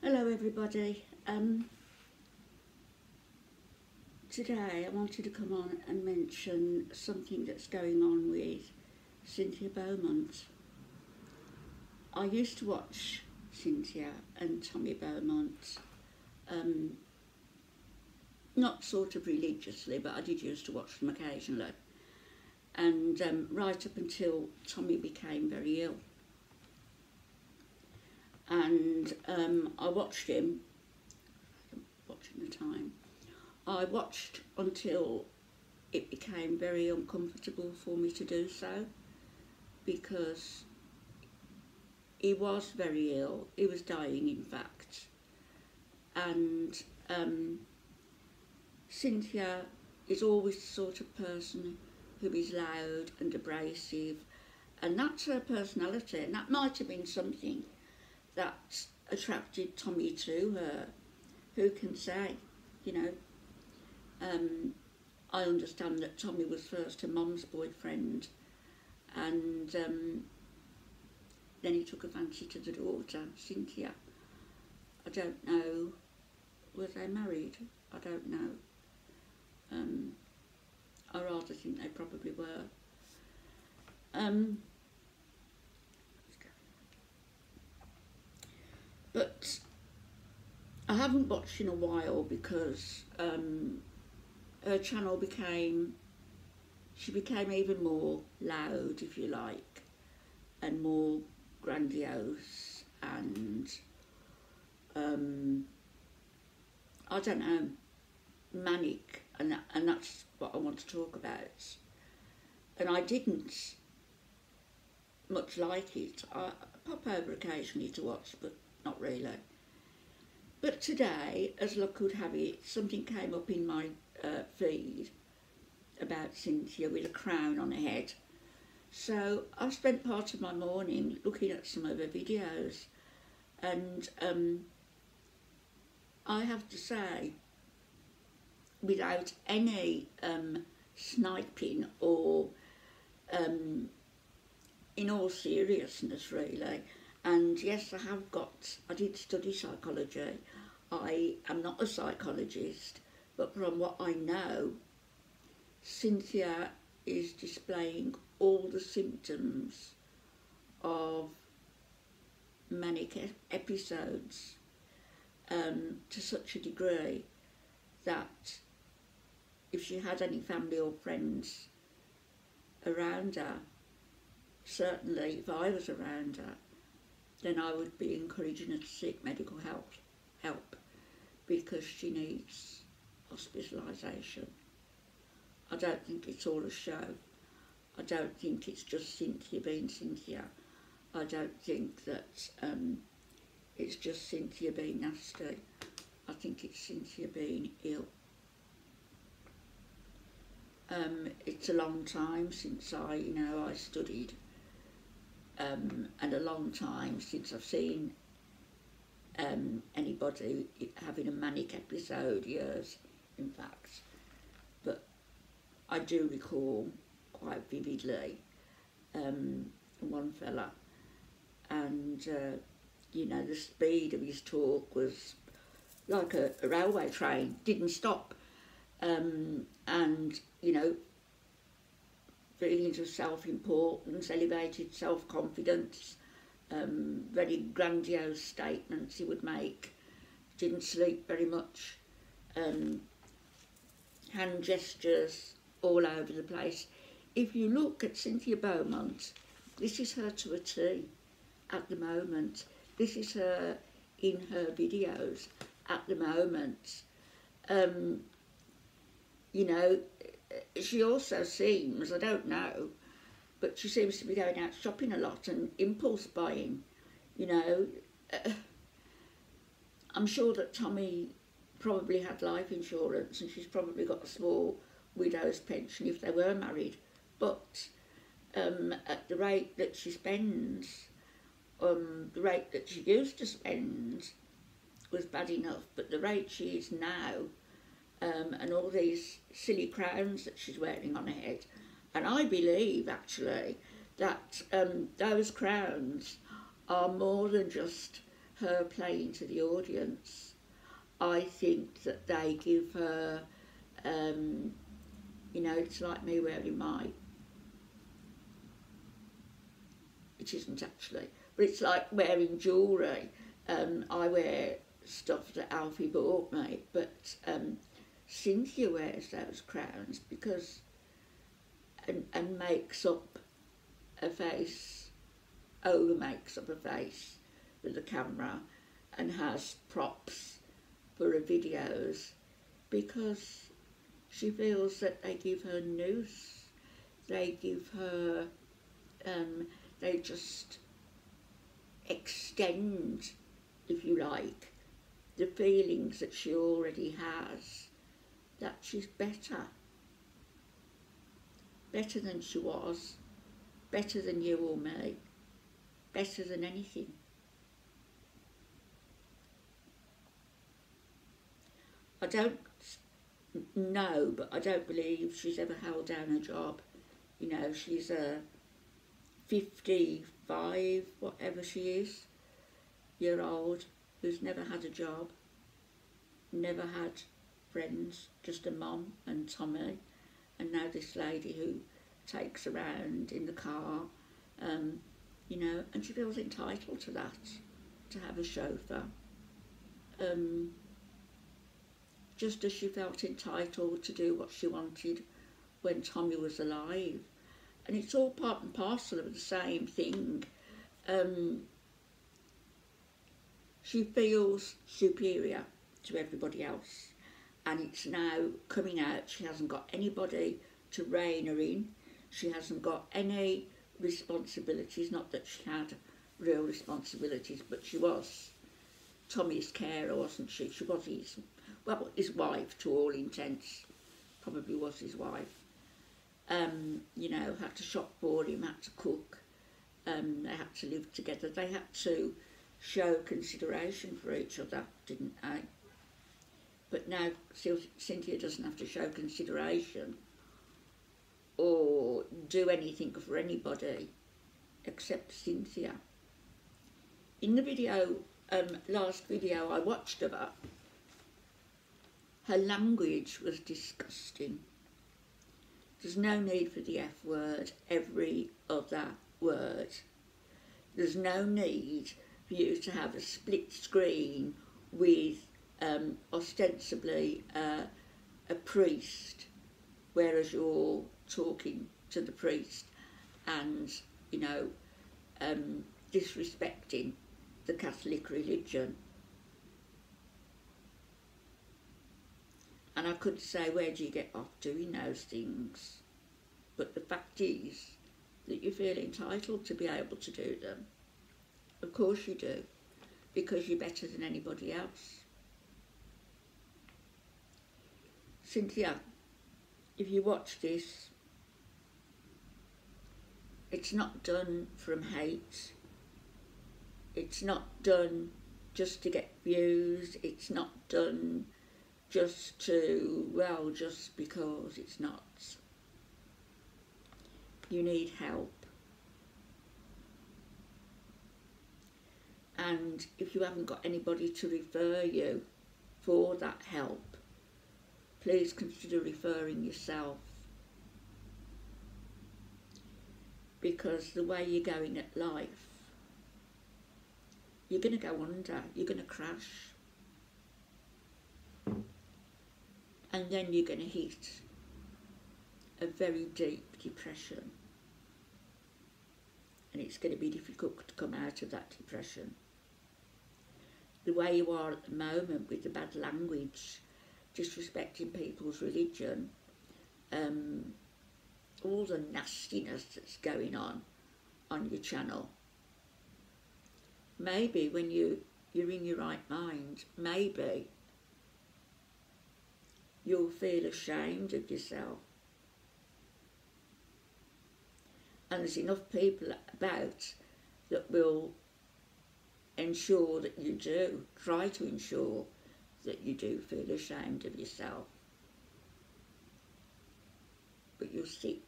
Hello everybody. Today I wanted to come on and mention something that's going on with Cynthia Beaumont. I used to watch Cynthia and Tommy Beaumont, not sort of religiously, but I did used to watch them occasionally. And right up until Tommy became very ill. And I watched him, watching the time, I watched until it became very uncomfortable for me to do so, because he was very ill, he was dying in fact, and Cynthia is always the sort of person who is loud and abrasive, and that's her personality, and that might have been something that attracted Tommy to her. Who can say, you know? I understand that Tommy was first her mum's boyfriend, and then he took a fancy to the daughter, Cynthia. I don't know, were they married? I don't know. I rather think they probably were. But I haven't watched in a while because her channel became even more loud, if you like, and more grandiose, and I don't know, manic, and that's what I want to talk about. And I didn't much like it. I pop over occasionally to watch, but not really. But today, as luck would have it, something came up in my feed about Cynthia with a crown on her head. So I've spent part of my morning looking at some of her videos, and I have to say, without any sniping or in all seriousness really, and yes, I did study psychology. I am not a psychologist, but from what I know, Cynthia is displaying all the symptoms of manic episodes to such a degree that if she had any family or friends around her, certainly if I was around her, then I would be encouraging her to seek medical help, because she needs hospitalisation. I don't think it's all a show. I don't think it's just Cynthia being Cynthia. I don't think that it's just Cynthia being nasty. I think it's Cynthia being ill. It's a long time since I studied, and a long time since I've seen anybody having a manic episode, years in fact. But I do recall quite vividly one fella, and the speed of his talk was like a railway train, didn't stop, and feelings of self-importance, elevated self-confidence, very grandiose statements he would make, didn't sleep very much, hand gestures all over the place. If you look at Cynthia Beaumont, this is her to a T at the moment. This is her in her videos at the moment. She also seems, I don't know, but she seems to be going out shopping a lot and impulse buying, I'm sure that Tommy probably had life insurance, and she's probably got a small widow's pension if they were married, but at the rate that she spends, the rate that she used to spend was bad enough, but the rate she is now, and all these silly crowns that she's wearing on her head, and I believe actually that those crowns are more than just her playing to the audience, I think that they give her, you know, it's like me wearing my, it isn't actually, but it's like wearing jewellery. I wear stuff that Alfie bought me, but Cynthia wears those crowns because, and makes up a face, over makes up a face with the camera, and has props for her videos because she feels that they give her nous, they give her, they just extend, if you like, the feelings that she already has, that she's better than she was, better than you or me, better than anything. I don't know, but I don't believe she's ever held down a job. You know, she's a 55, whatever she is, year old, who's never had a job, never had friends, just a mum and Tommy, and now this lady who takes around in the car, you know, and she feels entitled to that, to have a chauffeur. Just as she felt entitled to do what she wanted when Tommy was alive. And it's all part and parcel of the same thing. She feels superior to everybody else, and it's now coming out. She hasn't got anybody to rein her in. She hasn't got any responsibilities, not that she had real responsibilities, but she was Tommy's carer, wasn't she? She was his wife to all intents, probably was his wife. You know, had to shop for him, had to cook, they had to live together, they had to show consideration for each other, didn't they? But now Cynthia doesn't have to show consideration or do anything for anybody except Cynthia. In the video, last video I watched of her language was disgusting. There's no need for the F word, every other word. There's no need for you to have a split screen with ostensibly a priest, whereas you're talking to the priest and, you know, disrespecting the Catholic religion. And I could say, where do you get off doing those things? But the fact is that you feel entitled to be able to do them. Of course you do, because you're better than anybody else. Cynthia, if you watch this, it's not done from hate. It's not done just to get views. It's not done just to, well, just because. It's not. You need help. And if you haven't got anybody to refer you for that help, please consider referring yourself. Because the way you're going at life, you're going to go under, you're going to crash. And then you're going to hit a very deep depression. And it's going to be difficult to come out of that depression. The way you are at the moment with the bad language, disrespecting people's religion, all the nastiness that's going on your channel. Maybe when you're in your right mind, maybe you'll feel ashamed of yourself. And there's enough people about that will ensure that you do, try to ensure that you do feel ashamed of yourself. But you're sick.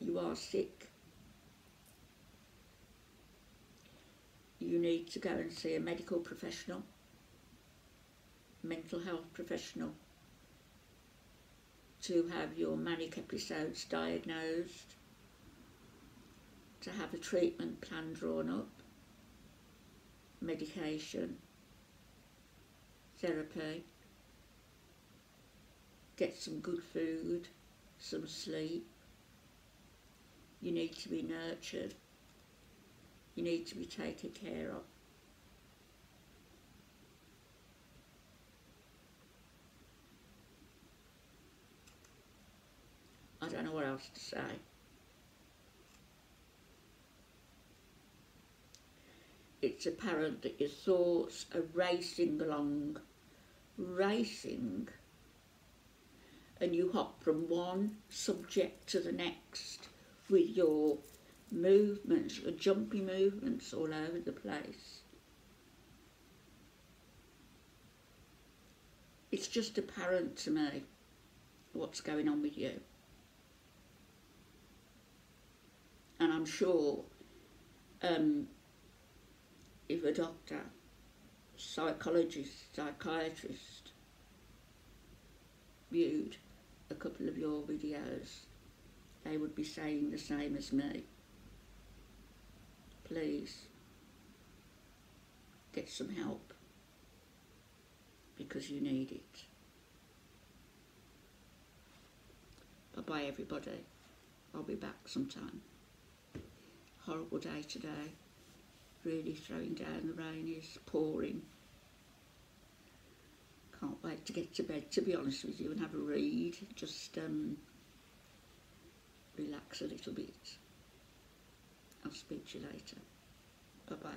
You are sick. you need to go and see a medical professional, mental health professional, to have your manic episodes diagnosed, to have a treatment plan drawn up, medication, therapy, get some good food, some sleep. You need to be nurtured. You need to be taken care of. I don't know what else to say. It's apparent that your thoughts are racing along, and you hop from one subject to the next with your movements, your jumpy movements all over the place. It's just apparent to me what's going on with you. And I'm sure if a doctor, psychologist, psychiatrist viewed a couple of your videos, they would be saying the same as me. Please get some help, because you need it. Bye-bye everybody. I'll be back sometime. Horrible day today. Really throwing down, the rain is pouring. Can't wait to get to bed, to be honest with you, and have a read. Just relax a little bit. I'll speak to you later. Bye-bye.